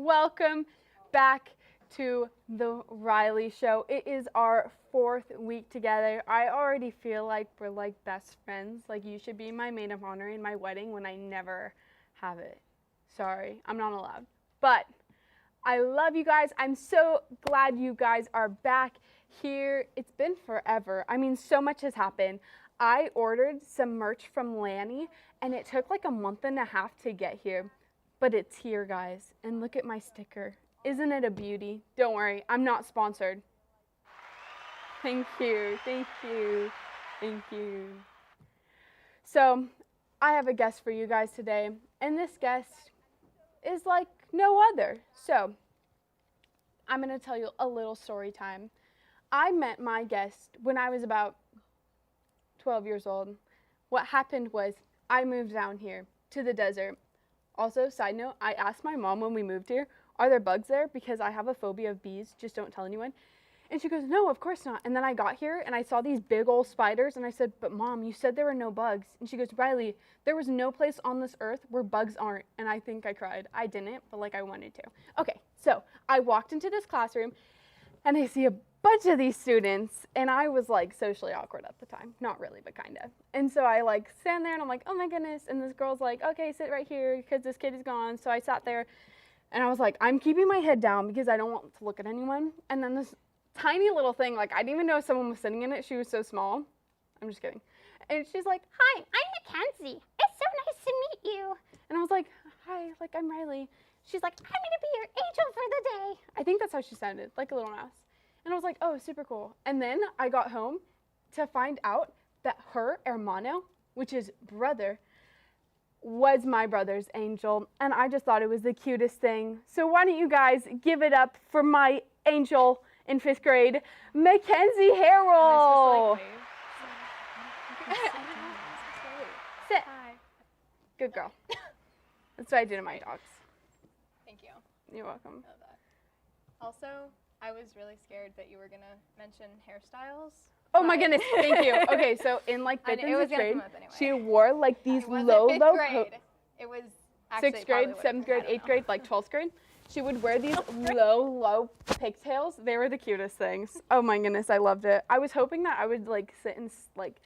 welcome back to the Riley Show. It is our 4th week together. I already feel like we're like best friends. Like you should be my maid of honor in my wedding when I never have it. Sorry, I'm not allowed. But I love you guys. I'm so glad you guys are back here. It's been forever. I mean, so much has happened. I ordered some merch from Lanny, and it took like a month and a half to get here. But it's here, guys. And look at my sticker. Isn't it a beauty? Don't worry, I'm not sponsored. Thank you, thank you, thank you. So, I have a guest for you guys today, and this guest is like no other. So, I'm going to tell you a little story time. I met my guest when I was about 12 years old. What happened was I moved down here to the desert. Also, side note, I asked my mom when we moved here, are there bugs there? Because I have a phobia of bees, just don't tell anyone. And she goes, no, of course not. And then I got here and I saw these big old spiders and I said, but Mom, you said there were no bugs. And she goes, Riley, there was no place on this earth where bugs aren't. And I think I cried. I didn't, but like I wanted to. Okay, so I walked into this classroom and I see a bunch of these students, and I was like socially awkward at the time. Not really, but kind of. And so I like stand there and I'm like, oh my goodness. And this girl's like, okay, sit right here because this kid is gone. So I sat there and I was like, I'm keeping my head down because I don't want to look at anyone. And then this tiny little thing, like I didn't even know someone was sitting in it. She was so small. I'm just kidding. And she's like, hi, I'm Mackenzie. It's so nice to meet you. And I was like, hi, like I'm Riley. She's like, I'm going to be your angel for the day. I think that's how she sounded, like a little mouse. And I was like, oh, super cool. And then I got home to find out that her hermano, which is brother, was my brother's angel. And I just thought it was the cutest thing. So why don't you guys give it up for my angel in 5th grade, Mackenzie Harrell. Sit. Hi. Good girl. That's what I do to my dogs. Thank you. You're welcome. Love that. Also, I was really scared that you were going to mention hairstyles. Oh my goodness, thank you. Okay, so in like 5th and 6th grade, anyway. she wore like these it wasn't low 5th grade. It was actually 6th grade, probably 7th grade, 8th grade, like 12th grade. She would wear these low pigtails. They were the cutest things. Oh my goodness, I loved it. I was hoping that I would like sit in like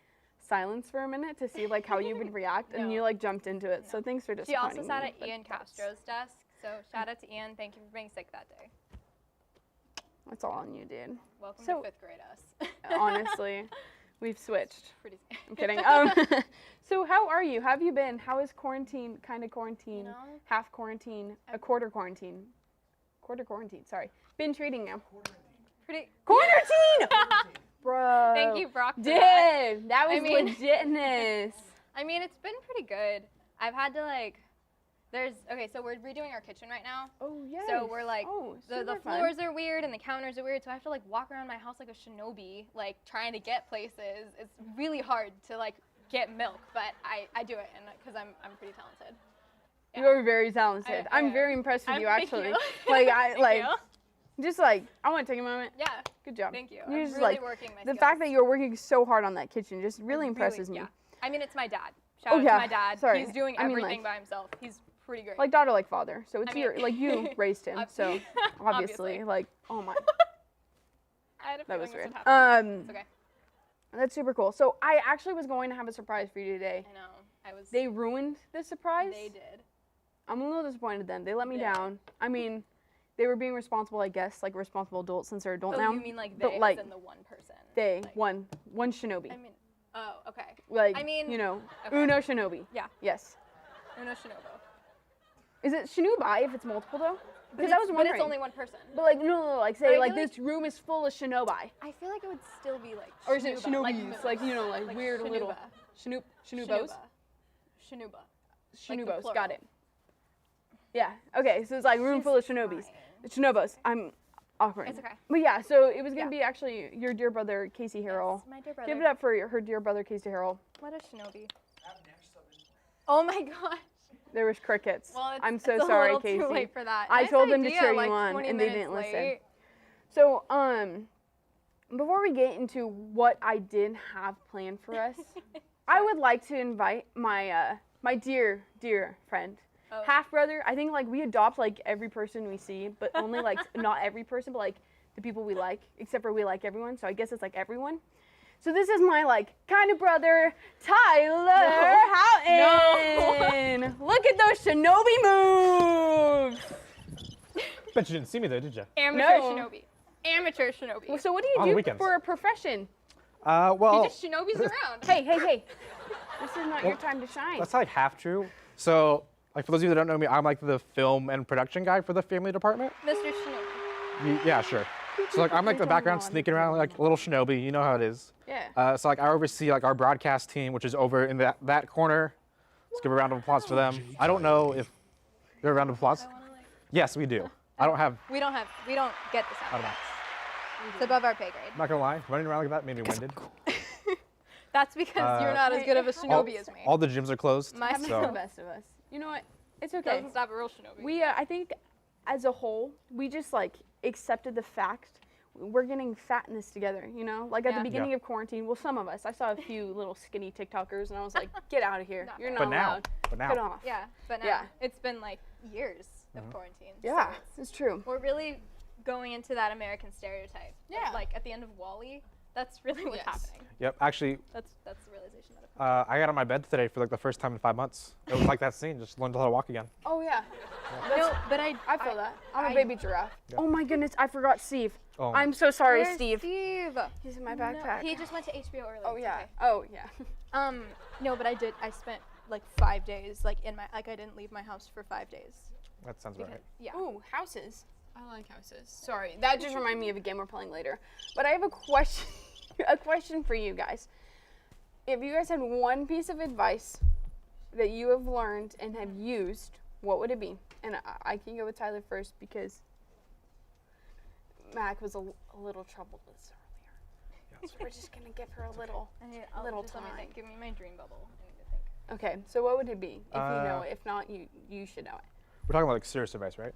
silence for a minute to see like how you would react, and you like jumped into it. No. So thanks for disappointing me. She also sat at Ian Castro's desk. So shout out to Ian. Thank you for being sick that day. That's all on you, dude. Welcome to 5th grade us. Honestly, we've switched. Pretty I'm kidding. So how are you? How have you been? How is quarantine, kind of quarantine, you know, half quarantine, a quarter quarantine, sorry, been treating you? Pretty. Quarantine! Bro. Thank you, Brock. Dude, that was legitness. I mean, it's been pretty good. I've had to like, okay, so we're redoing our kitchen right now. Oh, yes. So we're like, the floors fun. are weird and the counters are weird, so I have to like walk around my house like a shinobi, like trying to get places. It's really hard to like get milk, but I do it, and because I'm pretty talented. Yeah. You're very talented. I'm very impressed with you, actually. Like just like, I want to take a moment. Yeah. Good job. Thank you. You're I'm just really like, working my the skills. fact that you're working so hard on that kitchen just really impresses me. Yeah. I mean, it's my dad. Shout out to my dad. Sorry. He's doing everything by himself. He's pretty great. Like daughter, like father. So it's like you raised him. So obviously, Obviously. like, oh my. I had a That was feeling weird. this would happen. It's okay. That's super cool. So I actually was going to have a surprise for you today. I know. They ruined the surprise. They did. I'm a little disappointed then. They let me down. I mean, they were being responsible, I guess, like responsible adults since they're adult now. You mean like they, but, like, as in the one person? They, like, one shinobi. I mean, oh, okay. Like, I mean, you know, okay. Uno shinobi. Yeah. Yes. Uno shinobo. Is it shinobi if it's multiple though? Because I was wondering. But it's only one person. But like, no, like say like feel this room is full of shinobi. I feel like it would still be like Or is it shinuba, shinobis? Like, you know, like weird shinuba. little shinubos? Shinuba. Shinubos, Like got it. Yeah, okay, so it's like room full of shinobis. Shinobos, I'm awkward. It's okay. But yeah, so it was going to be actually your dear brother, Casey Harrell. Yes, my dear brother. Give it up for her dear brother, Casey Harrell. What a shinobi. Oh my gosh. There was crickets. Well, I'm so it's sorry, a little Casey. too late for that. I Nice told them to idea, cheer like you on, 20 and they minutes didn't listen. late. So, before we get into what I did have planned for us, I would like to invite my my dear friend, Oh. half brother. I think like we adopt like every person we see, but only like not every person, but like the people we like, except for we like everyone. So I guess it's like everyone. So this is my like kind of brother, Tyler Houghton. Look at those shinobi moves. Bet you didn't see me though, did you? Amateur No. shinobi. Amateur shinobi. Well, so what do On you do weekends. for a profession? Well, He just shinobis around. Hey, this is not your time to shine. that's like half true. So, like for those of you that don't know me, I'm like the film and production guy for the family department. Mr. Shinobi. Yeah, sure. So like I'm like the background sneaking around like a little shinobi. You know how it is. Yeah. So like I oversee like our broadcast team, which is over in that corner. Let's give a round of applause for them. I don't know if there a round of applause. Yes, we do. I don't have. We don't get the sound don't know. effects. It's above our pay grade. I'm not gonna lie, running around like that made me winded. That's because you're not as good of a shinobi as me. All the gyms are closed. My Happens to so- the best of us. You know what? It's okay. doesn't stop a real shinobi. We, I think, as a whole, we just like accepted the fact we're getting fat in this together. You know, like at Yeah. the beginning Yeah. of quarantine. Well, some of us. I saw a few little skinny TikTokers, and I was like, "Get out of here! Not You're bad. not But now, allowed. but now. Get off." Yeah, but now Yeah. it's been like years of quarantine. so Yeah, it's true. we're really going into that American stereotype. Yeah. Like at the end of Wall-E, that's really what's Yes. happening. Yep. Actually, That's the realization that I've I got on my bed today for like the first time in 5 months. It was like that scene. Just learned how to walk again. Oh yeah, No, but I feel that. I'm a I- baby giraffe. Oh my goodness, I forgot Steve. Oh. I'm so sorry, Where's Steve. Steve? He's in my No, backpack. he just went to HBO early. Oh It's yeah. okay. Oh yeah. No, but I spent like 5 days like in my I didn't leave my house for 5 days. That sounds Because, right. yeah. Ooh, houses. I like houses. Sorry, that just reminded me of a game we're playing later. But I have a question, a question for you guys. If you guys had one piece of advice that you have learned and have used, what would it be? And I can go with Tyler first because Mac was a little troubled with this earlier. So we're just gonna give her a little. Little Let me time. think. Give me my dream bubble. I need to think. Okay, so what would it be? If you know it. If not, you should know it. We're talking about like serious advice, right?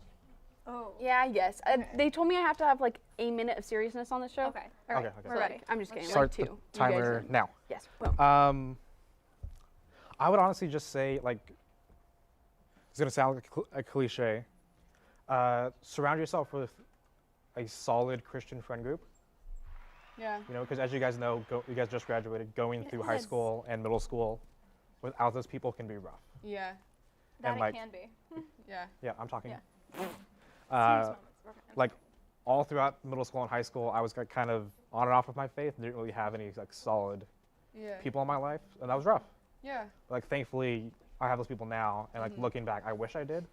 Oh. Yeah, I guess. They told me I have to have like a minute of seriousness on the show. Okay. All right. Okay, okay. We're So, ready. like, I'm just kidding. Start like two. the You guys timer know. now. Yes. Boom. I would honestly just say like, it's gonna sound like a cliche. Surround yourself with a solid Christian friend group. Yeah. You know, because as you guys know, you guys just graduated. Going through high Yes. school and middle school without those people can be rough. Yeah. That and, it like- can be. Yeah. Yeah, I'm talking. Yeah. Uh, Serious moments. We're fine. like all throughout middle school and high school, I was like, kind of on and off with my faith. Didn't really have any like solid Yeah. people in my life, and that was rough. Yeah. Like thankfully, I have those people now, and like looking back, I wish I did.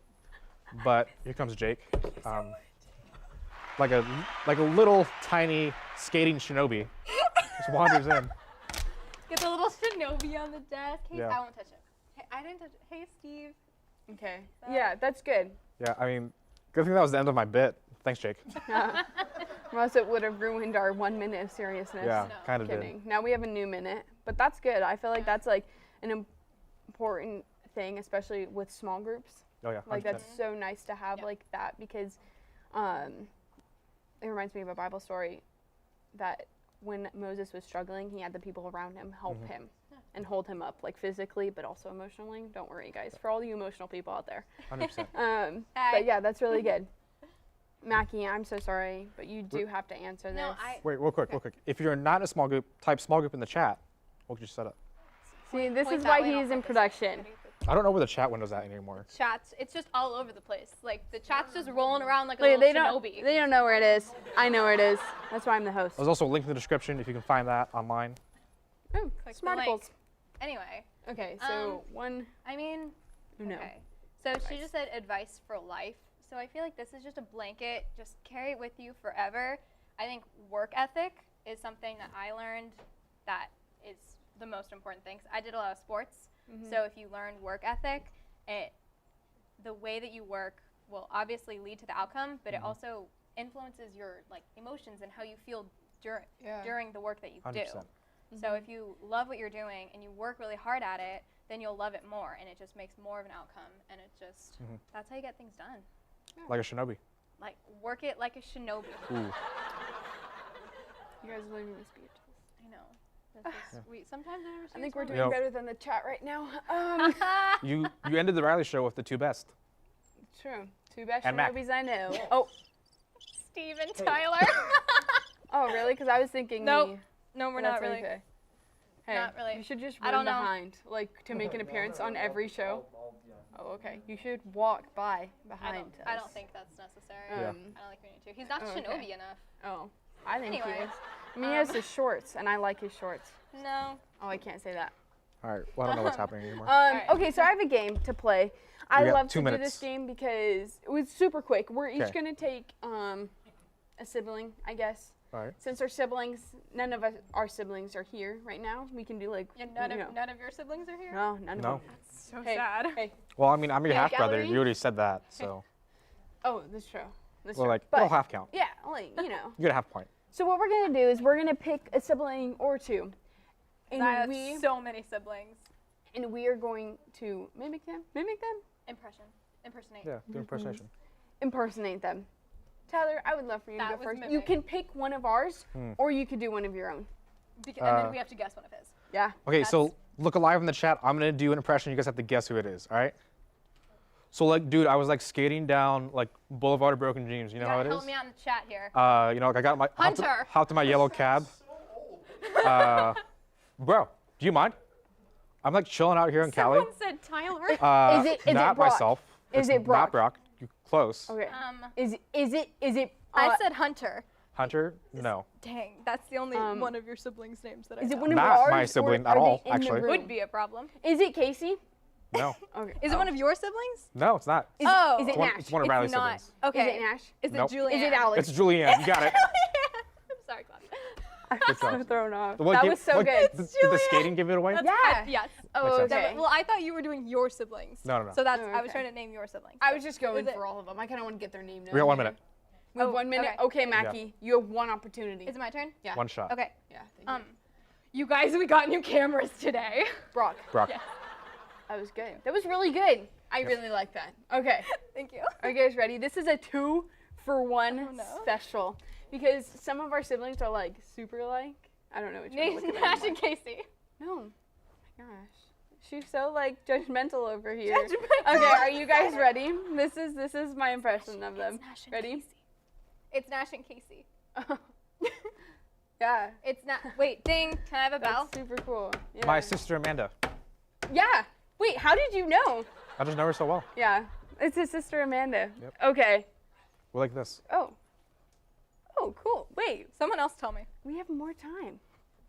But here comes Jake, like a little tiny skating shinobi, just wanders in. Get the little shinobi on the desk. Hey, Yeah. I won't touch it. Hey, I didn't touch it. Hey, Steve. Okay. Yeah, that's good. Yeah, I mean, good thing that was the end of my bit. Thanks, Jake. Or else it would have ruined our 1 minute of seriousness. Yeah, No. kind of did. Kidding. Now we have a new minute, but that's good. I feel like that's like an important thing, especially with small groups. Oh yeah, Like 100%. that's so nice to have Yeah. like that because it reminds me of a Bible story that when Moses was struggling, he had the people around him help him and hold him up, like physically, but also emotionally. Don't worry, guys, for all you emotional people out there. 100%. Hey. But yeah, that's really good. Mackie, I'm so sorry, but you do have to answer this. No, Wait, real quick. If you're not in a small group, type small group in the chat. What could you set up? See, this Point is that why way and I'll he's in put this production. ready. I don't know where the chat window's at anymore. Chats. It's just all over the place. Like the chat's just rolling around like a Wait, little shinobi. they don't know where it is. I know where it is. That's why I'm the host. There's also a link in the description if you can find that online. Oh, Click the link. smarticles. Anyway, Okay, so one. I mean, No. okay. So she just said advice for life. So I feel like this is just a blanket. Just carry it with you forever. I think work ethic is something that I learned that is the most important thing. 'Cause I did a lot of sports. So if you learn work ethic, the way that you work will obviously lead to the outcome, but it also influences your like emotions and how you feel during the work that you 100%. do. So if you love what you're doing and you work really hard at it, then you'll love it more, and it just makes more of an outcome, and it just that's how you get things done. Like a shinobi. Like work it like a shinobi. Ooh. You guys are leaving me speechless. I know. This is sweet. Sometimes I I think we're You doing know- better than the chat right now. You ended the Riley show with the two best. True. Two best And Mac. Shinobis I know. Oh. Steve and Tyler. Oh, really? Because I was thinking Nope. me. No, we're But not that's really. okay. Hey, Not really. you should just I run don't know. behind, like to make an appearance on every show. Oh, okay. You should walk by behind us. I don't think that's necessary. Yeah. I don't think we need to. He's not Oh, okay. shinobi enough. Oh, I think he Anyway, is. I mean, he has his shorts, and I like his shorts. No. Oh, I can't say that. All right. Well, I don't know what's happening anymore. Alright. Okay, so I have a game to play. I We got love 2 to do minutes. this game because it was super quick. We're each Okay. gonna take a sibling, I guess. All right. Since our siblings, none of our siblings are here right now. We can do like Yeah, you know. none of your siblings are here? No, none of No. them. That's so Hey, sad. hey. Well, I mean, I'm your Yeah, half brother. gallery. You already said that, so Oh, that's true. That's well, true. like, but it'll half count. yeah, like you know. You get a half point. So what we're gonna do is we're gonna pick a sibling or two, I and have we so many siblings. are going to mimic them, Impersonate. Yeah, do impersonation. impersonate them. Tyler, I would love for you to That go was first. You mimic. can pick one of ours, Hmm. or you could do one of your own. And Uh, then we have to guess one of his. Yeah. Okay, so look alive in the chat. I'm gonna do an impression. You guys have to guess who it is. All right. So like, dude, I was like skating down like Boulevard of Broken Dreams. You know how it help is? me out in the chat here. You know, like I got my Hunter. hopped in my yellow cab. Bro, do you mind? I'm like chilling out here in Cali. Someone said Tyler. Is it not Brock? myself. Is It's it Brock? Not Brock. You close. Okay. Um, Is it? I said Hunter. Hunter? No. Dang, that's the only one of your siblings' names that I Is know. it one of Not ours? my or sibling are at they all, in the actually. room? Would be a problem. Is it Casey? No. Okay. Is it one of your siblings? No, it's not. Is, Oh. Is it It's one, Nash? it's one of It's Riley's not. siblings. Okay. Is it Nash? Is Nope. it Julianne? Is it Alex? It's Julianne. You got it. I'm sorry, Claudia. I was so job. thrown off. What That game- was so what- good. Did the Julianne. skating give it away? Yeah. Yes. Oh, Makes sense. okay. Well, I thought you were doing your siblings. No. So that's Oh, I was okay. trying to name your siblings. I was just going Is it- for all of them. I kind of want to get their name. We got 1 minute. We have Oh, 1 minute. okay. Okay, Mackie, you have one opportunity. Is it my turn? Yeah. One shot. Okay. Yeah. Thank you. You guys, we got new cameras today. Brock. Brock. Yes. That was good. That was really good. I really like that. Okay. Thank you. Are you guys ready? This is a 2-for-1 Oh, no. special because some of our siblings are like super like. I don't know which one. to Name's look at Nash anymore. and Casey. No. Oh my gosh. She's so like judgmental over here. Judgmental. Okay, are you guys ready? This is my impression of them. It's Nash and Ready? Casey. It's Nash and Casey. Yeah. It's not. Wait, ding. Can I have a bell? That's super cool. Yeah. My sister Amanda. Yeah. Wait, how did you know? I just know her so well. Yeah. It's his sister Amanda. Yep. Okay. We're like this. Oh. Oh, cool. Wait, Someone else tell me. we have more time,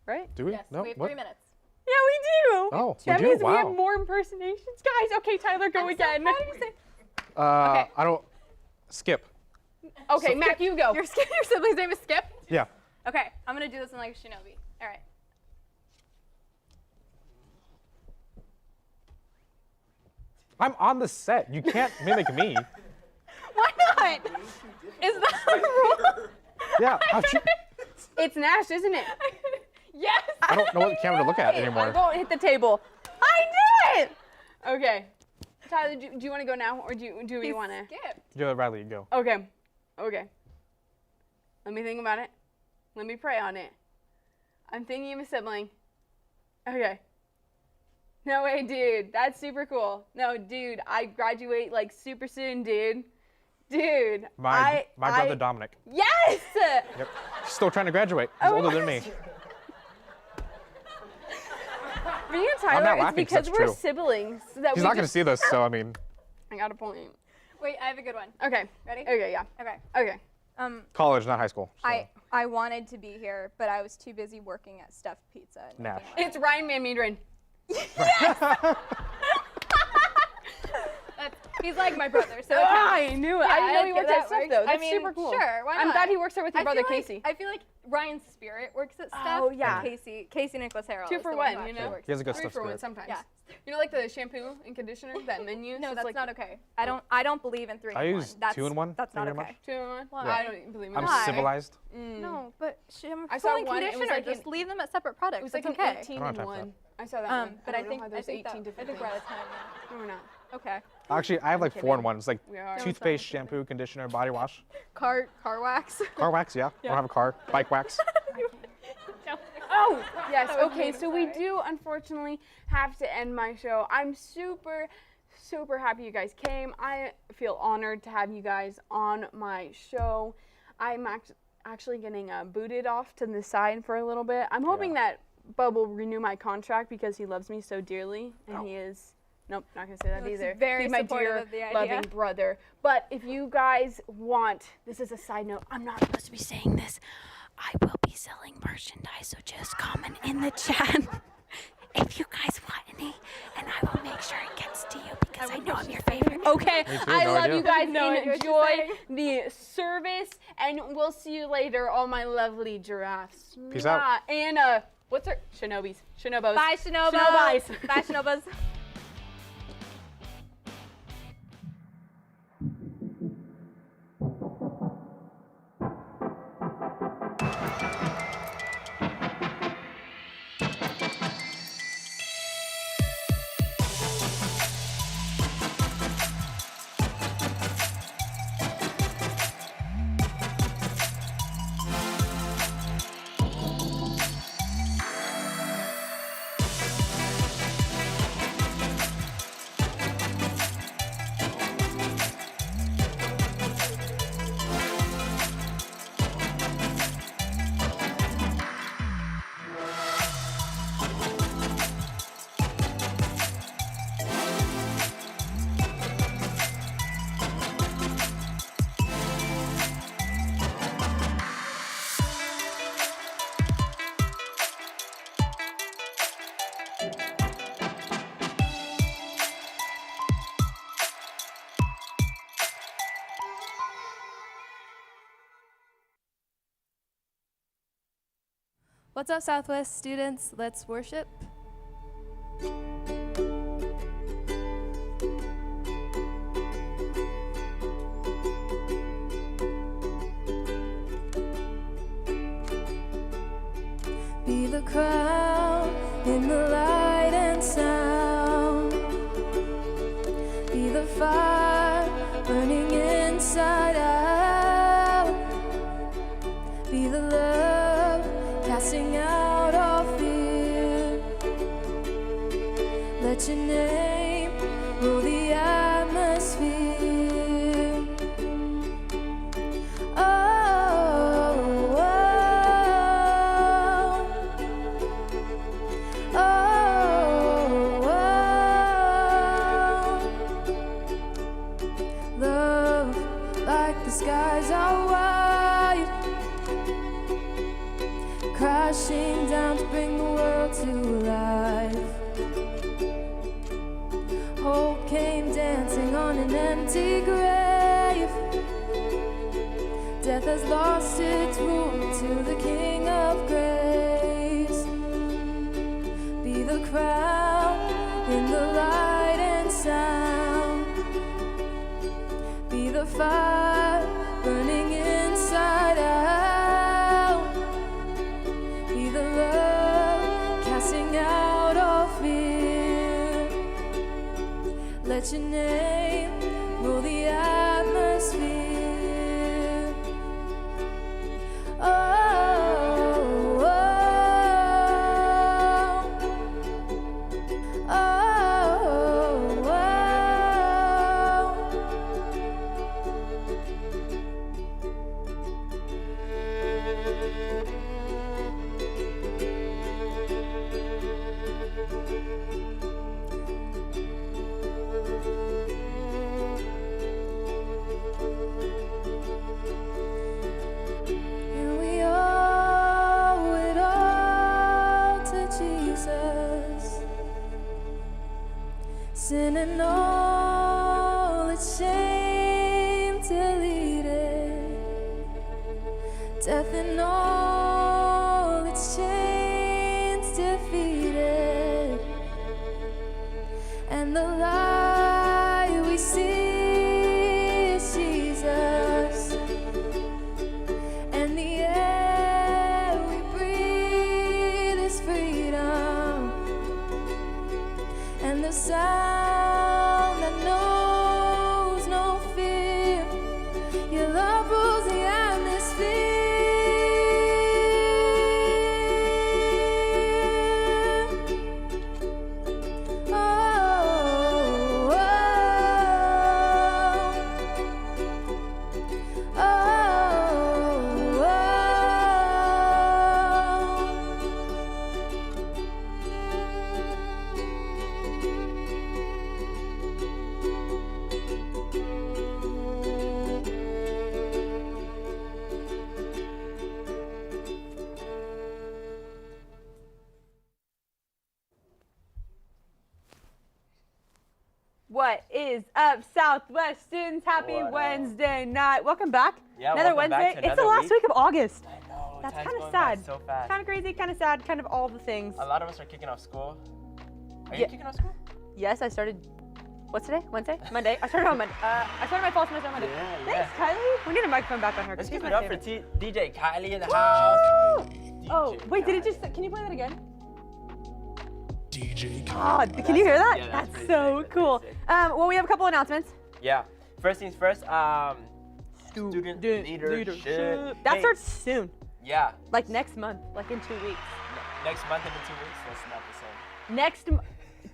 right? Do we? Yes, No. we have What? 3 minutes. Yeah, we do. Oh, that we do? means we have Wow. more impersonations, guys. Okay, Tyler, go I'm so again. proud of you. Say- I don't. Skip. Okay, Mac, you go. Your sibling's name is Skip? Yeah. Okay, I'm gonna do this in like a shinobi. All right. I'm on the set. You can't mimic me. Why not? Is that the rule? Yeah. How'd you- It's Nash, isn't it? Yes. I don't know what camera to look at I anymore. won't hit the table. I knew it. Okay. Tyler, do you want to go now, or do we want to? Skip. Yo, Riley, you go. Okay. Okay. Let me think about it. Let me pray on it. I'm thinking of a sibling. Okay. No way, dude. That's super cool. No, dude, I graduate like super soon, dude. Dude. My brother I- Dominic. Yes! Yep. He's still trying to graduate. He's Oh older my than me. Me and not Tyler, it's laughing 'cause because that's we're true. siblings. That He's we not going to just- see this, so I mean. I got a point. Wait, I have a good one. Okay. Ready? Okay, yeah. Okay. Okay. College, not high school. So. I wanted to be here, but I was too busy working at Stuffed Pizza. and Nash. making money. It's Ryan Van Meederen. He's like my brother, so. I knew it. I didn't know he worked at Stuff, works. though. That's I mean, super cool. Sure, why I'm not? glad he works there with your brother, feel like- Casey. I feel like Ryan's spirit works at Stuff. Oh, yeah. And Casey Nicholas Harrell. 2 is for the 1, who you actually know? works He has a good Three stuff for one spirit. sometimes. Yeah. You know, like the shampoo and conditioner, that menu? No, So it's that's like not okay. I don't believe in 3 I in 1. use That's, 2 in 1. That's Thank not you very okay. 2 in 1? Why? I don't even believe in I'm Why? civilized. No, but shampoo I saw and one, it was conditioner, like just an- leave them at separate products. It was like That's an okay. 18 I don't in have time for 1. I saw that one. But I don't think know how there's 18 I different think we're out things. of time now. No, we're not. Okay. Actually, I have like 4 in 1. It's like We are. toothpaste, shampoo, conditioner, body wash. Car wax. Car wax, yeah. I don't have a car. Bike wax. Oh, yes. That was Okay, me, so we sorry. do unfortunately have to end my show. I'm super happy you guys came. I feel honored to have you guys on my show. I'm actually getting booted off to the side for a little bit. I'm hoping that Bub will renew my contract because he loves me so dearly, and he is. Nope, not gonna say that Looks either. very He's my supportive dear, of the idea. loving brother. But if you guys want, this is a side note. I'm not supposed to be saying this. I will be selling merchandise, so just comment in the chat if you guys want any, and I will make sure it gets to you because I know I'm your favorite. Okay, Me too, I no love idea. you guys. No idea what Enjoy you're the service, and we'll see you later, all my lovely giraffes. Peace out. Mwah. And what's her? Shinobis. Shinobos. Bye, Shinoba. Shinobis. Bye, Shinobas. What's up, Southwest students? Let's worship. Be the crown in the light and sound. Be the fire burning inside out. Be the love casting out all fear. Let your name rule the atmosphere. Oh, oh, oh, oh, oh. Love like the skies are wide, crashing down to bring the world to life. Hope came dancing on an empty grave. Death has lost its rule to the King of Grace. Be the crown in the light and sound. Be the fire burning inside out. Be the love casting out all fear. Let your name rule the atmosphere. Oh, oh, oh, oh, oh. And we owe it all to Jesus. Sin and all its shame deleted. Death and all its chains defeated. And the light we see is Jesus. And the air we breathe is freedom. And the sound that knows no fear. Your love rules the atmosphere. What is up, Southwest students? Happy What up? Wednesday night. Welcome back. Yeah, another welcome back Wednesday. to It's the another last week of August. I know. That's time's kind of going by sad. so fast. Kind of crazy, kind of sad, kind of all the things. A lot of us are kicking off school. Are you Yeah. kicking off school? Yes, I started. What's today? Wednesday? Monday. I started on Monday. I started my fall semester on Monday. Yeah, Thanks, Kylie. We need a microphone back on her. Let's She's give my it up for favorite. DJ Kylie in the house. Oh, DJ wait, did it Kylie. just? Can you play that again? DJ God, can you hear that? Yeah, that's That's pretty so sick, that's cool. pretty Well, we have a couple announcements. Yeah. First things first. Student leadership. That Hey, starts soon, Yeah. like next month, like in 2 weeks. Next month and in 2 weeks. That's not the same. Next,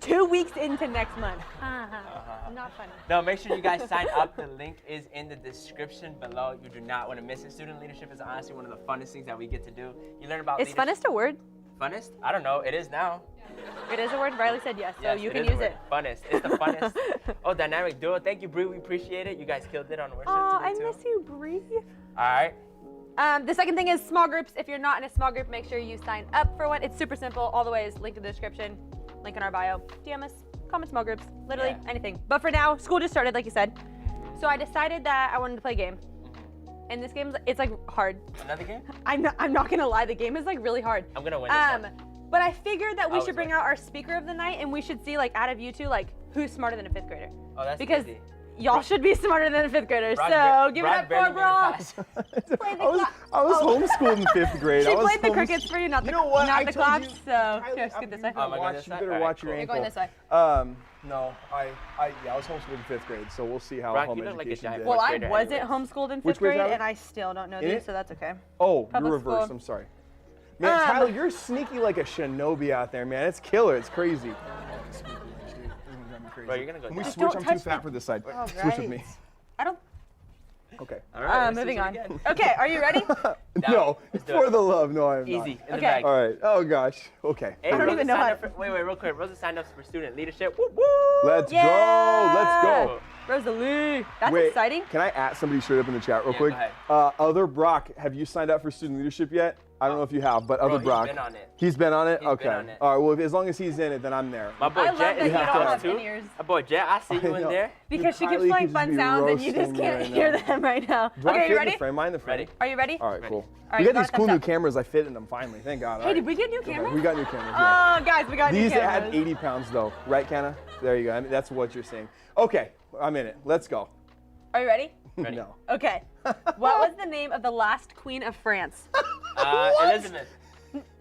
2 weeks into next month. Not funny. No, make sure you guys sign up. The link is in the description below. You do not want to miss it. Student leadership is honestly one of the funnest things that we get to do. You learn about Is leadership. funnest a word? Funnest? I don't know. It is now. It is a word. Riley said yes, so Yes, you it can is a use word. it. Funnest. It's the funnest. Oh, dynamic duo. Thank you, Bree. We appreciate it. You guys killed it on worship Oh, today I too. miss you, Bree. All right. The second thing is small groups. If you're not in a small group, make sure you sign up for one. It's super simple. All the ways linked in the description, link in our bio. DM us, comment small groups, literally Yeah. anything. But for now, school just started, like you said. So I decided that I wanted to play a game. And this game's, it's like hard. Another game? I'm not gonna lie, the game is like really hard. I'm gonna win this one. But I figured that we Always should bring win. out our speaker of the night and we should see like out of you two, like who's smarter than a 5th grader. Oh, that's Because easy. y'all should be smarter than a 5th grader. Brock So bar- give Brock it up barely for made it Brock. past. I was homeschooled in 5th grade. She I was played the homes- crickets for you, not the, You know what? not I the told claps. you- So Kylie, here, scoot this way. Oh, am I going watch, this you side? better Alright, watch your cool. You're ankle. going this way. No, I was homeschooled in 5th grade, so we'll see how Brock, home you look like a education giant did. Well, I grader wasn't anyways. homeschooled in 5th Which grade, grade, Riley? and I still don't know In these, it? so that's okay. Oh, Public you're reversed. school. I'm sorry. Man, Um, Tyler, you're sneaky like a shinobi out there, man. It's killer. It's crazy. Bro, you're gonna go Can we down. switch? don't I'm too touch fat me. for this side. All Switch with me. right. I don't. Okay. All right. let's Moving switch on. it again. Okay, are you ready? No, Let's do for it. the love. No, I am not. Easy. In the Okay. bag. All right. Oh gosh. Okay. Hey, I don't Rosa even know signed how up for- Wait, real quick. Rosa signed up for student leadership. Woo woo. Let's Yeah. go. Let's go. Rosalie. That's Wait, exciting. Can I at somebody straight up in the chat real Yeah, quick? go ahead. Other Brock, have you signed up for student leadership yet? I don't know if you have, but Bro, other he's Brock. been on it. He's been on it? He's Okay. been on it. All right, well, as long as he's in it, then I'm there. My boy I love Jet that is you on don't it have too. in-ears. My boy Jet, I see you I in know. there. Because she Kylie keeps could playing just fun be sounds and you just roasting me can't right hear now. them right now. Do I Okay, fit you in ready? the frame? Mind the frame? Ready? Are you ready? All right, Ready. cool. right, We got got these a cool thumbs new up. cameras. I fit in them finally. Thank God. All Hey, right. did we get new cameras? We got new cameras. Yeah. Oh, guys, we got new These cameras. add 80 pounds though, right, Kenna? There you go. I mean, that's what you're saying. Okay, I'm in it. Let's go. Are you ready? Ready. No. Okay. What was the name of the last queen of France? Elizabeth.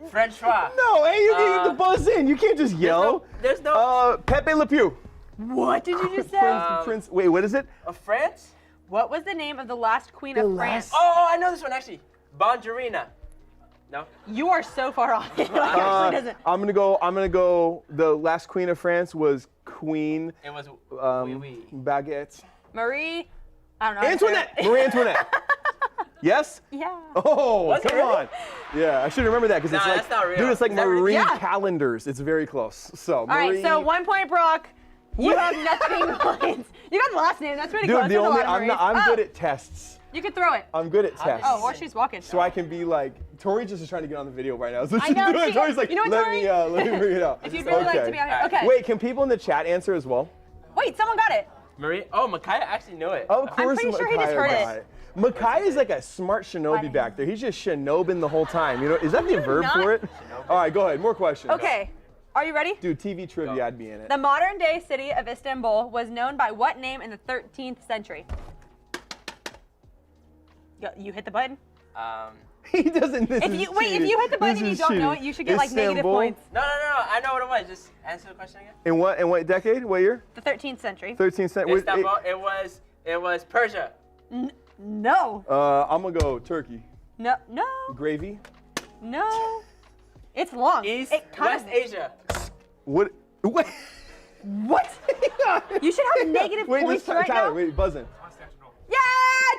Francois. No, hey, you need to buzz in. You can't just yell. There's no. Pepe Le Pew. What did you just say? Prince. Wait, what is it? France? What was the name of the last queen of France? Oh, I know this one actually. Bonjarina. No? You are so far off. It actually doesn't. I'm gonna go. The last queen of France was Queen It was oui. Baguette. Marie. I don't know. Antoinette. Marie Antoinette. Yes. Yeah. Oh, Was it come really? on. Yeah, I should remember that because Nah, it's like, that's not real. dude, it's like Is that real? Marie Yeah. calendars. It's very close. So All right, Marie. so 1 point, Brock. You have nothing points. You got the last name. That's pretty Dude, close. the There's a only lot of I'm Maries. good at tests. You can throw it. I'm good at tests. Oh, well, she's walking. So I can be like, Tori just is trying to get on the video right now. So I she's know, doing it. she- Tori's like, you know what, let Tori? me bring it out. If you'd really like to be on here. Okay. Wait, can people in the chat answer as well? Wait, someone got it. Marie. Oh, Micaiah actually knew it. Of course, pretty sure he just Micaiah heard got it. Micaiah is like a smart shinobi back there. He's just shinobing the whole time. You know, is that the verb not? for it? All right, go ahead. More questions. Okay. Are you ready? Dude, TV trivia, I'd be in it. The modern day city of Istanbul was known by what name in the 13th century? You hit the button. He doesn't. This If is you wait, if cheating. you hit the button This and you is don't know it, cheating. you should get like negative Istanbul? points. No. I know what it was. Just answer the question again. In what decade? What year? The 13th century. 13th century. Istanbul. It was Persia. No. I'm gonna go Turkey. No. Gravy. No. It's long. East, It kind West of- Asia. What? What? What? You should have negative Wait, points just right Tyler. now. Wait, buzzing. Yeah,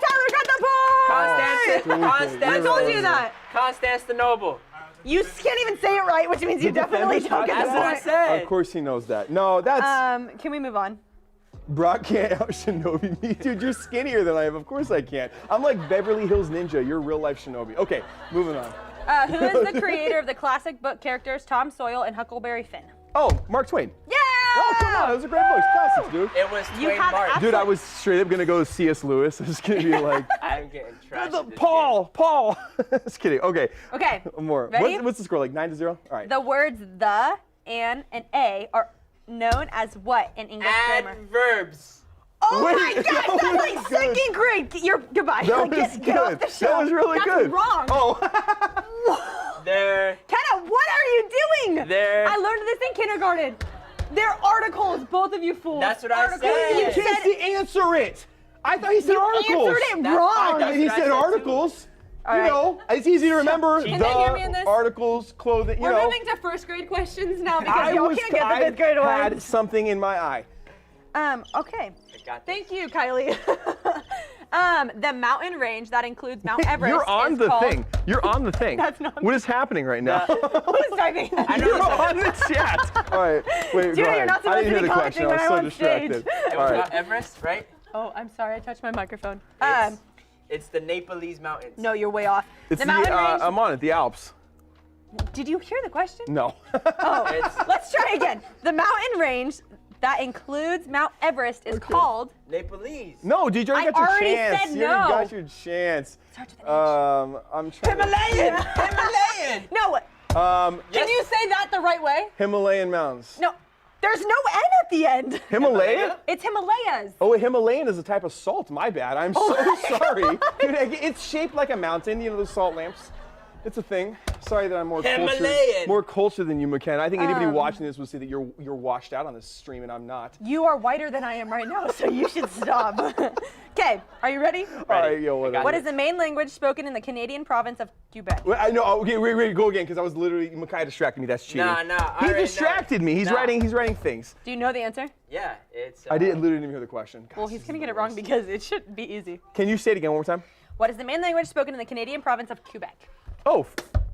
Tyler got the point. I told you that. Constantinople. You can't even say it right, which means you definitely don't get That's the what I point. said. Of course he knows that. No, that's Can we move on? Brock can't out shinobi me, dude. You're skinnier than I am. Of course I can't. I'm like Beverly Hills Ninja. You're real life shinobi. Okay, moving on. Who is the creator of the classic book characters Tom Sawyer and Huckleberry Finn? Oh, Mark Twain. Yeah, Oh, come on. Those are great books. Classics, dude. It was You Twain have Martin. Dude, I was straight up going to go C.S. Lewis. I was going to be like, I'm getting trashed. at this Paul. Just kidding. Okay. Okay. More. Ready? What's the score? Like 9-0? All right. The words the, and a are known as what in English game. grammar? Adverbs. Oh Wait, my that gosh, that's like was good. second grade. You're goodbye. That was Get good. off the show. That was really That's good. wrong. Oh. They're Kenna, what are you doing? They're- I learned this in kindergarten. They're articles, both of you fools. That's what I Articles. said. You You can't said answer it. I thought he said articles. answered it That's wrong. fine. That's He what I said said too. articles. All You right. know, it's easy to remember. Can the they hear me in this? articles, clothing. You We're know. moving to first grade questions now because I y'all was can't get the fifth grade had ones. something in my eye. Okay. I got this. Thank you, Kylie. The mountain range that includes Mount Everest. You're on is the called... thing. You're on the thing. That's not What is happening right now? Who's typing? I know You're this on the chat. All right, wait, Dude, go you're ahead. not I supposed didn't to hear be the question. commenting when I was I'm so on distracted. stage. It All was right. Mount Everest, right? Oh, I'm sorry, I touched my microphone. It's the Nepalese mountains. No, you're way off. It's the mountain range. I'm on it. The Alps. Did you hear the question? No. Oh, It's let's try again. The mountain range that includes Mount Everest is called. Nepalese. No, dude, you already I got your already chance. said You already no. got your chance. Starts with an H. I'm trying. Himalayan. Himalayan. No, To, can you say that the right way? Himalayan mountains. No, there's no N at the end. Himalaya? It's Himalayas. Oh, a Himalayan is a type of salt. My bad. I'm so sorry. Dude, it's shaped like a mountain. You know those salt lamps. It's a thing. Sorry that I'm Himalayan. more cultured than you, McKenna. I think anybody watching this will see that you're washed out on this stream, and I'm not. You are whiter than I am right now, so you should stop. Okay, are you ready? All right, yo, whatever. What is the main language spoken in the Canadian province of Quebec? Wait, I know. Okay, wait, go again, because I was literally Makai distracted me. That's cheating. Nah, I He already know. distracted me. He's Nah. writing things. Do you know the answer? Yeah, it's. I literally didn't even hear the question. Well, Gosh, he's this gonna is get the it wrong worst. because it should be easy. Can you say it again one more time? What is the main language spoken in the Canadian province of Quebec? Oh,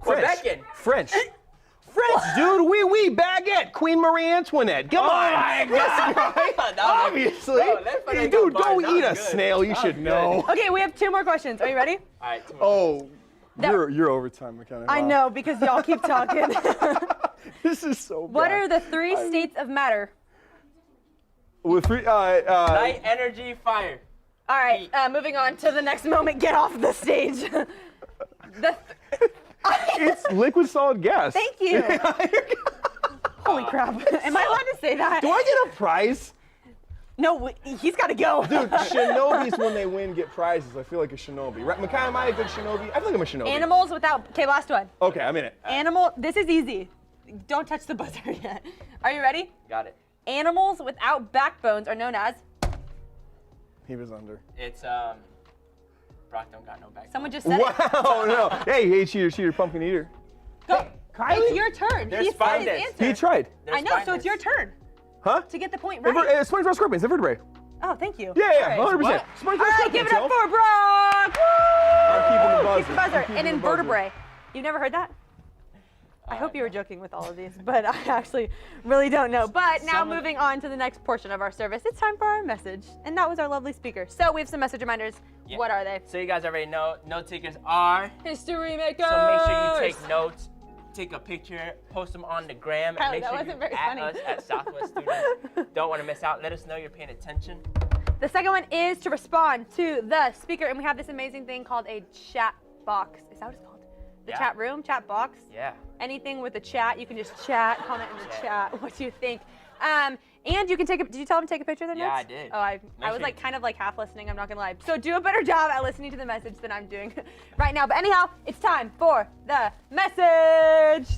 French. Quebecan. French. French, dude. Oui, baguette. Queen Marie Antoinette. Come on. my This guy, obviously. Bro, that fucking Hey, got dude, go bars. That eat a was good. snail. You That should was know. Okay, we have 2 more questions. Are you ready? All right. 2 more. Oh, you're overtime, McKenna. I Wow. know because y'all keep talking. This is so bad. What are the 3 states of matter? With three, Light, energy, fire. All right, moving on to the next moment. Get off the stage. it's liquid, solid, gas. Thank you. Holy crap. Am I allowed to say that? Do I get a prize? No, he's got to go. Dude, shinobis, when they win, get prizes. I feel like a shinobi. Right, Makai, am I a good shinobi? I feel like I'm a shinobi. Animals without. Okay, last one. Okay, I'm in it. Animal. This is easy. Don't touch the buzzer yet. Are you ready? Got it. Animals without backbones are known as. He was under. It's Brock don't got no back. Someone just said it. Wow, no. Hey, cheater, pumpkin eater. Go. Kylie? It's your turn. There's He said spiders. his answer. He tried. I know, so it's your turn Huh? to get the point right. SpongeBob SquarePants, the vertebrae. Oh, thank you. Yeah, All right. 100%. What? SpongeBob All right, give it up yo. for Brock. I'm keeping the Woo! buzzer. Keep the buzzer. I'm keeping An the buzzer. invertebrate. You've never heard that? I hope you were joking with all of these, but I actually really don't know. But now moving on to the next portion of our service, it's time for our message. And that was our lovely speaker. So we have some message reminders. Yeah. What are they? So you guys already know, note takers are. History makers. So make sure you take notes, take a picture, post them on the gram, Kylie, and make that sure wasn't you very at funny. us at Southwest Students. Don't want to miss out. Let us know you're paying attention. The second one is to respond to the speaker, and we have this amazing thing called a chat box. Is that what it's called? The Yeah. chat room, chat box. Yeah. Anything with a chat, you can just chat, comment in the chat what you think. And you can take a, did you tell them to take a picture of their Yeah, notes? I did. Oh, I Make was sure like you- kind of like half listening, I'm not gonna lie. So do a better job at listening to the message than I'm doing right now. But anyhow, it's time for the message.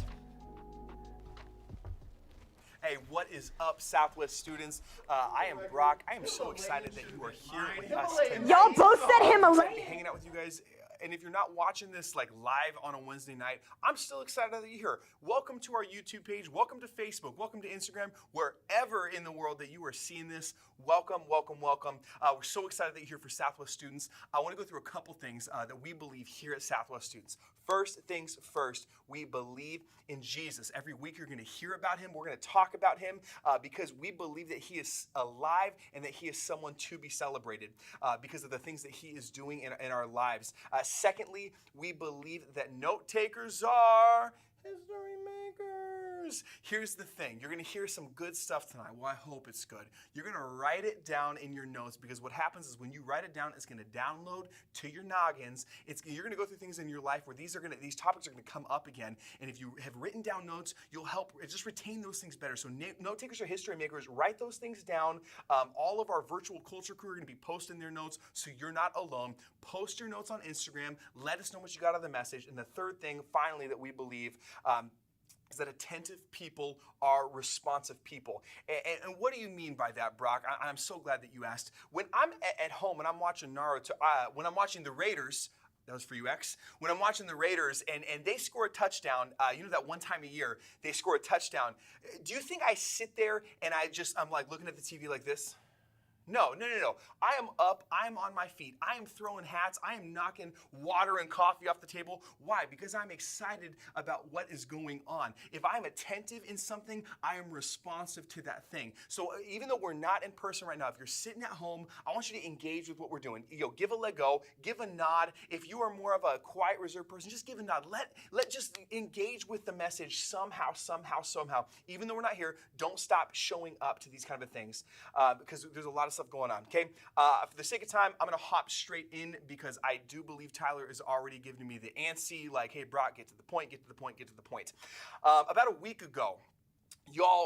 Hey, what is up, Southwest students? I am Brock. I am so excited that you are here with us tonight. Y'all both said I'm Himalayan. excited to be hanging out with you guys. And if you're not watching this like live on a Wednesday night, I'm still excited that you're here. Welcome to our YouTube page. Welcome to Facebook. Welcome to Instagram. Wherever in the world that you are seeing this, welcome, welcome, welcome. We're so excited that you're here for Southwest students. I want to go through a couple things that we believe here at Southwest students. First things first, we believe in Jesus. Every week you're going to hear about him. We're going to talk about him because we believe that he is alive and that he is someone to be celebrated because of the things that he is doing in our lives. Secondly, we believe that note takers are history makers. here's the thing. You're going to hear some good stuff tonight. Well, I hope it's good. You're going to write it down in your notes, because what happens is when you write it down, it's going to download to your noggins. You're going to go through things in your life where these topics are going to come up again. And if you have written down notes, you'll help just retain those things better. So note takers or history makers, write those things down. All of our virtual culture crew are going to be posting their notes, so you're not alone. Post your notes on Instagram. Let us know what you got out of the message. And the third thing, finally, that we believe is that attentive people are responsive people. And what do you mean by that, Brock? I'm so glad that you asked. When I'm at home and I'm watching Naruto, when I'm watching the Raiders, that was for you, X. When I'm watching the Raiders and they score a touchdown, that one time a year they score a touchdown. Do you think I sit there and I'm like looking at the TV like this? No. I am up, I am on my feet, I am throwing hats, I am knocking water and coffee off the table. Why? Because I'm excited about what is going on. If I'm attentive in something, I am responsive to that thing. So even though we're not in person right now, if you're sitting at home, I want you to engage with what we're doing. Give a let go, give a nod. If you are more of a quiet, reserved person, just give a nod. Let just engage with the message somehow. Even though we're not here, don't stop showing up to these kind of things, because there's a lot of stuff going on, okay? For the sake of time, I'm going to hop straight in, because I do believe Tyler is already giving me the antsy, like, hey, Brock, get to the point. About a week ago,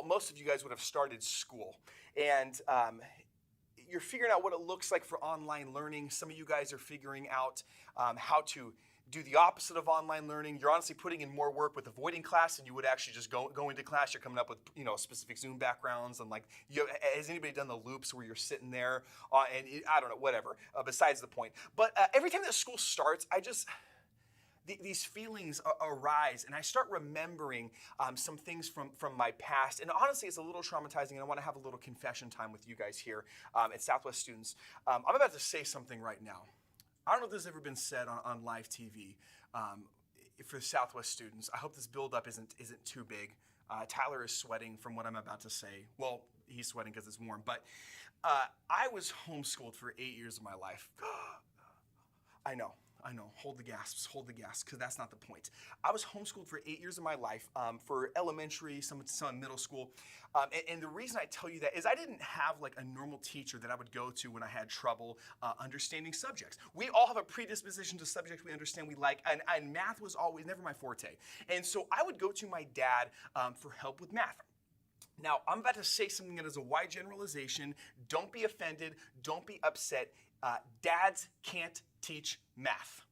most of you guys would have started school, and you're figuring out what it looks like for online learning. Some of you guys are figuring out how to do the opposite of online learning. You're honestly putting in more work with avoiding class than you would actually just go into class. You're coming up with specific Zoom backgrounds, and has anybody done the loops where you're sitting there and I don't know, whatever. Besides the point. But every time that school starts, these feelings arise, and I start remembering some things from my past. And honestly, it's a little traumatizing, and I want to have a little confession time with you guys here at Southwest Students. I'm about to say something right now. I don't know if this has ever been said on live TV for Southwest Students. I hope this buildup isn't too big. Tyler is sweating from what I'm about to say. Well, he's sweating because it's warm. But I was homeschooled for 8 years of my life. I know. Hold the gasps, because that's not the point. I was homeschooled for 8 years of my life, for elementary, some middle school. And the reason I tell you that is I didn't have like a normal teacher that I would go to when I had trouble understanding subjects. We all have a predisposition to subjects we understand, we like, and math was always never my forte. And so I would go to my dad for help with math. Now, I'm about to say something that is a wide generalization. Don't be offended. Don't be upset. Dads can't teach math.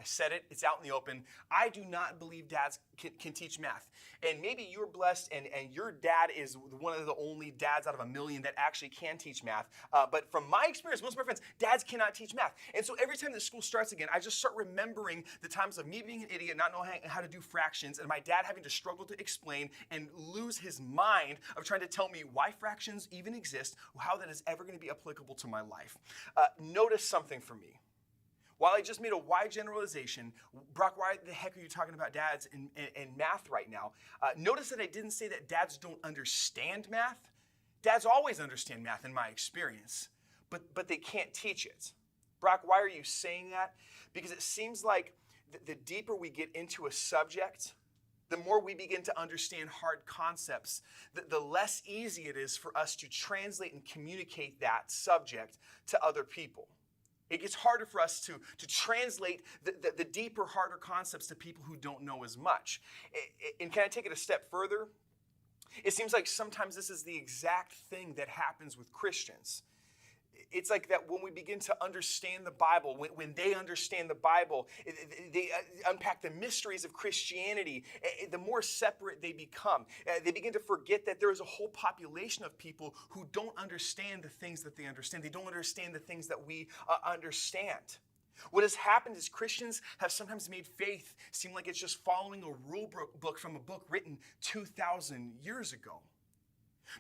I said it, it's out in the open. I do not believe dads can teach math. And maybe you're blessed and your dad is one of the only dads out of a million that actually can teach math. But from my experience, most of my friends, dads cannot teach math. And so every time the school starts again, I just start remembering the times of me being an idiot, not knowing how to do fractions, and my dad having to struggle to explain and lose his mind of trying to tell me why fractions even exist, how that is ever going to be applicable to my life. Notice something for me. While I just made a wide generalization, Brock, why the heck are you talking about dads and math right now? Notice that I didn't say that dads don't understand math. Dads always understand math in my experience, but they can't teach it. Brock, why are you saying that? Because it seems like the deeper we get into a subject, the more we begin to understand hard concepts, the less easy it is for us to translate and communicate that subject to other people. It gets harder for us to translate the deeper, harder concepts to people who don't know as much. And can I take it a step further? It seems like sometimes this is the exact thing that happens with Christians. It's like that when we begin to understand the Bible, when they understand the Bible, they unpack the mysteries of Christianity, the more separate they become. They begin to forget that there is a whole population of people who don't understand the things that they understand. They don't understand the things that we understand. What has happened is Christians have sometimes made faith seem like it's just following a rule book from a book written 2,000 years ago.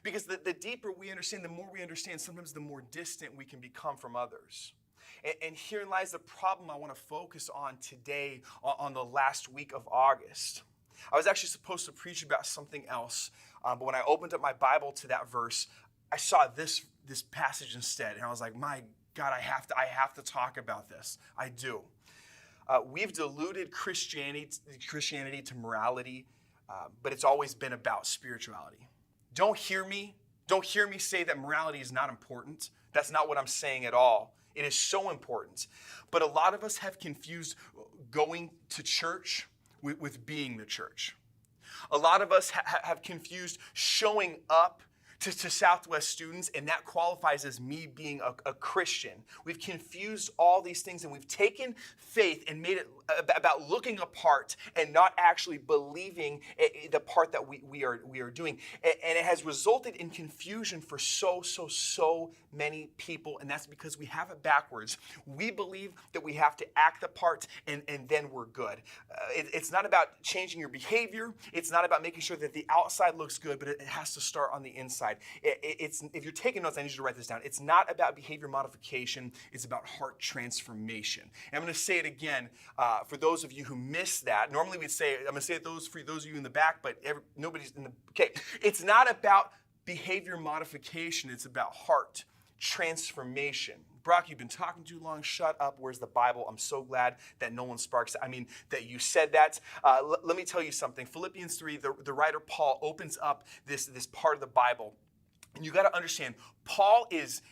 Because the deeper we understand, the more we understand, sometimes the more distant we can become from others. And herein lies the problem I want to focus on today on the last week of August. I was actually supposed to preach about something else, but when I opened up my Bible to that verse, I saw this passage instead, and I was like, my God, I have to talk about this. I do. We've diluted Christianity to morality. but it's always been about spirituality. Don't hear me say that morality is not important. That's not what I'm saying at all. It is so important. But a lot of us have confused going to church with being the church. A lot of us have confused showing up to Southwest students, and that qualifies as me being a Christian. We've confused all these things, and we've taken faith and made it about looking a part and not actually believing the part that we are doing. And it has resulted in confusion for so many people, and that's because we have it backwards. We believe that we have to act the part, and then we're good. It's not about changing your behavior. It's not about making sure that the outside looks good, but it has to start on the inside. If you're taking notes, I need you to write this down. It's not about behavior modification. It's about heart transformation. And I'm going to say it again for those of you who missed that. Normally we'd say, I'm going to say it for those of you in the back, but nobody's in the, okay. It's not about behavior modification. It's about heart transformation. Brock, you've been talking too long. Shut up. Where's the Bible? I'm so glad that Nolan Sparks, that you said that. Let me tell you something. Philippians 3, the writer Paul opens up this part of the Bible. And you got to understand, Paul is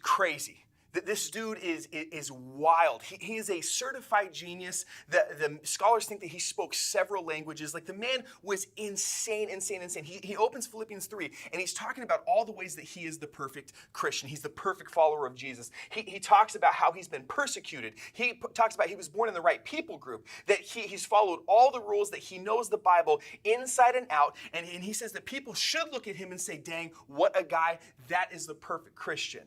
crazy. This dude is wild. He is a certified genius. The scholars think that he spoke several languages. Like, the man was insane. He opens Philippians 3, and he's talking about all the ways that he is the perfect Christian. He's the perfect follower of Jesus. He talks about how he's been persecuted. He talks about he was born in the right people group, that he's followed all the rules, that he knows the Bible inside and out. And he says that people should look at him and say, dang, what a guy. That is the perfect Christian.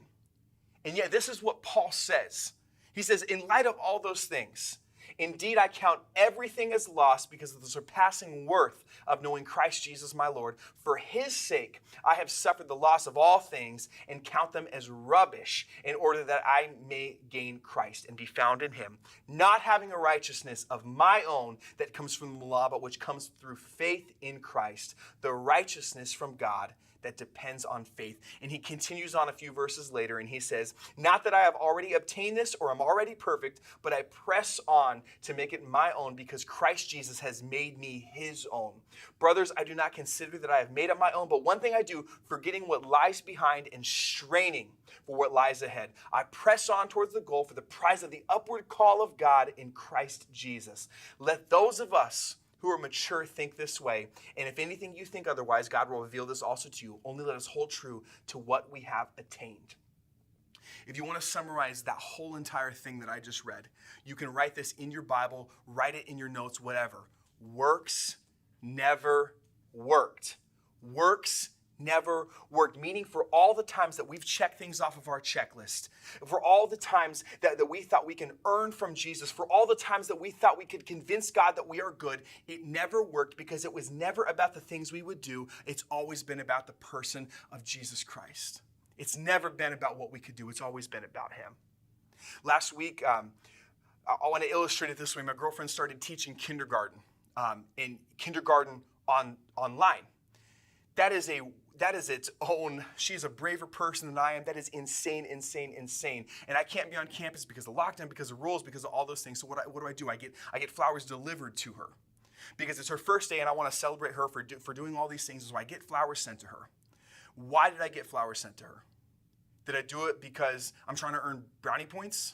And yet, this is what Paul says. He says, in light of all those things, indeed, I count everything as loss because of the surpassing worth of knowing Christ Jesus my Lord. For his sake, I have suffered the loss of all things and count them as rubbish in order that I may gain Christ and be found in him, not having a righteousness of my own that comes from the law, but which comes through faith in Christ, the righteousness from God that depends on faith. And he continues on a few verses later, and he says, not that I have already obtained this or am already perfect, but I press on to make it my own because Christ Jesus has made me his own. Brothers, I do not consider that I have made it my own, but one thing I do, forgetting what lies behind and straining for what lies ahead. I press on towards the goal for the prize of the upward call of God in Christ Jesus. Let those of us who are mature think this way. And if anything you think otherwise, God will reveal this also to you. Only let us hold true to what we have attained. If you want to summarize that whole entire thing that I just read, you can write this in your Bible, write it in your notes, whatever. Works never worked. Works never worked, meaning for all the times that we've checked things off of our checklist, for all the times that we thought we can earn from Jesus, for all the times that we thought we could convince God that we are good, it never worked because it was never about the things we would do. It's always been about the person of Jesus Christ. It's never been about what we could do. It's always been about him. Last week, I want to illustrate it this way. My girlfriend started teaching kindergarten, in kindergarten online. That is its own, she's a braver person than I am. That is insane. And I can't be on campus because of lockdown, because of rules, because of all those things. So what do? I get flowers delivered to her because it's her first day and I want to celebrate her for doing all these things. So I get flowers sent to her. Why did I get flowers sent to her? Did I do it because I'm trying to earn brownie points?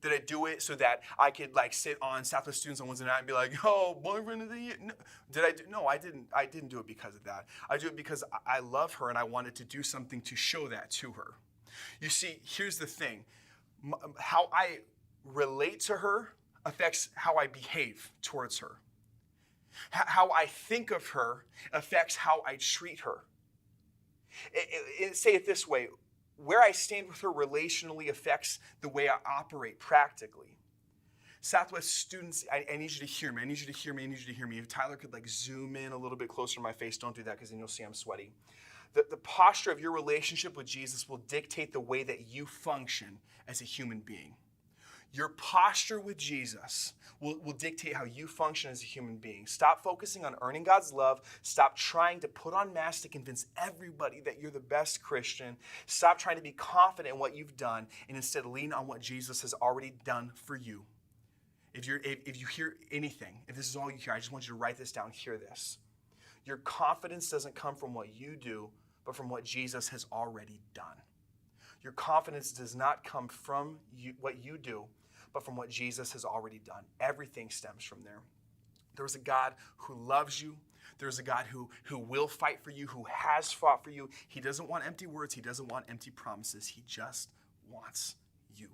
Did I do it so that I could sit on Southwest Students on Wednesday night and be like, oh, boyfriend of the year? No, I didn't do it because of that. I do it because I love her and I wanted to do something to show that to her. You see, here's the thing. How I relate to her affects how I behave towards her. How I think of her affects how I treat her. Say it this way. Where I stand with her relationally affects the way I operate practically. Southwest students, I need you to hear me. I need you to hear me. If Tyler could zoom in a little bit closer to my face, don't do that because then you'll see I'm sweaty. The posture of your relationship with Jesus will dictate the way that you function as a human being. Your posture with Jesus will dictate how you function as a human being. Stop focusing on earning God's love. Stop trying to put on masks to convince everybody that you're the best Christian. Stop trying to be confident in what you've done and instead lean on what Jesus has already done for you. If you hear anything, if this is all you hear, I just want you to write this down. Hear this. Your confidence doesn't come from what you do, but from what Jesus has already done. Your confidence does not come from what you do, but from what Jesus has already done. Everything stems from there. There's a God who loves you. There's a God who will fight for you, who has fought for you. He doesn't want empty words. He doesn't want empty promises. He just wants you.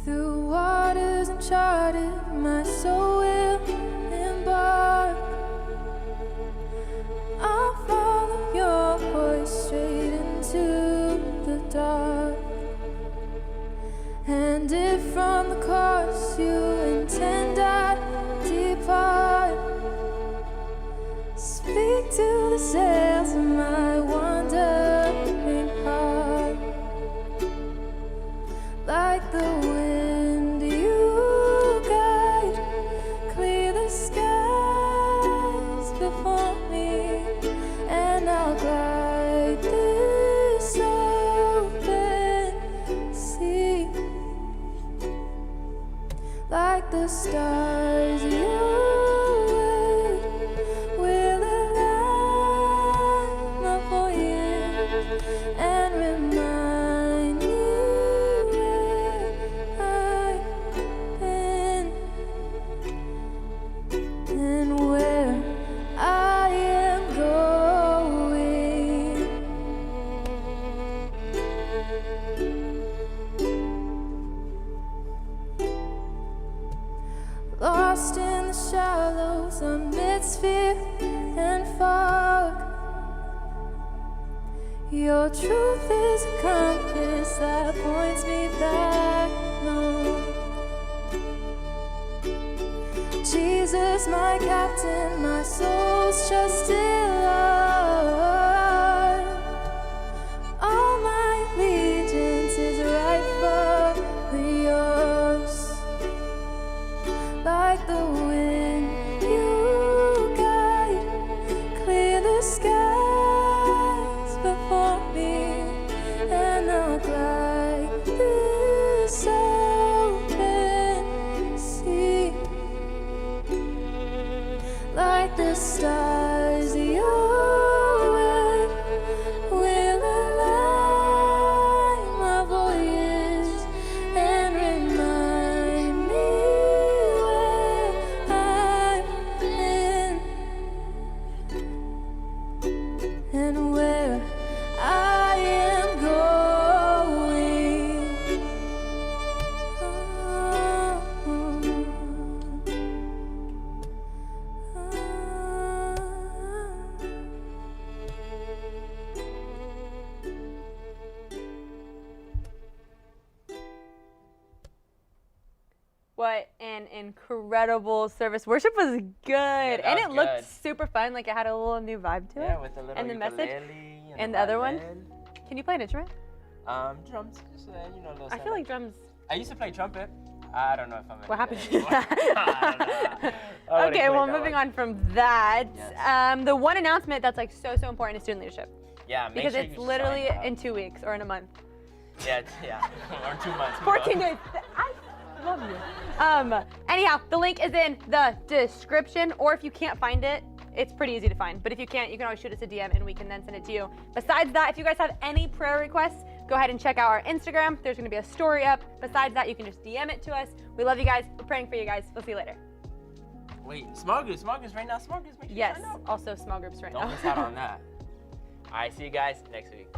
Through waters uncharted, my soul will embark. I'll follow your voice straight into the dark. And if from the course you intend I depart, speak to the sails of my wandering heart. Like the wind you guide, clear the skies before me, and I'll glide this open sea. Like the stars you will align my voyage and remind me and where I am going. Lost in the shallows amidst fear and fog, your truth is a compass that points me back home. Jesus, my captain, my soul's trusted Lord. All my allegiance is rightfully yours. Like the wind you guide, clear the skies before me, and I'll glide this open sea. Like the stars you will align my voyage and remind me where I've been and where I am going. What an incredible service. Worship was good. that And was it looked good. super fun. Like it had a little new vibe to it. Yeah, with the little And the message. ukulele And the other one? violin. Can you play an instrument? Drums, just, a little I feel something. like drums. I used to play trumpet. I don't know if I'm. What happened to anymore. that? I don't know. I wouldn't Okay, play well, that moving one. on from that, Yes. the one announcement that's like so important is student leadership. Yeah, make Because sure it's you literally sign up. in 2 weeks or in a month. Yeah, or 2 months. 14 days. I love you. Anyhow, the link is in the description, or if you can't find it, it's pretty easy to find. But if you can't, you can always shoot us a DM and we can then send it to you. Besides that, if you guys have any prayer requests, go ahead and check out our Instagram. There's gonna be a story up. Besides that, you can just DM it to us. We love you guys. We're praying for you guys. We'll see you later. Wait, small groups right now. Small groups, make sure you Yes, sign up. also small groups right Don't now. miss out on that. All right, see you guys next week.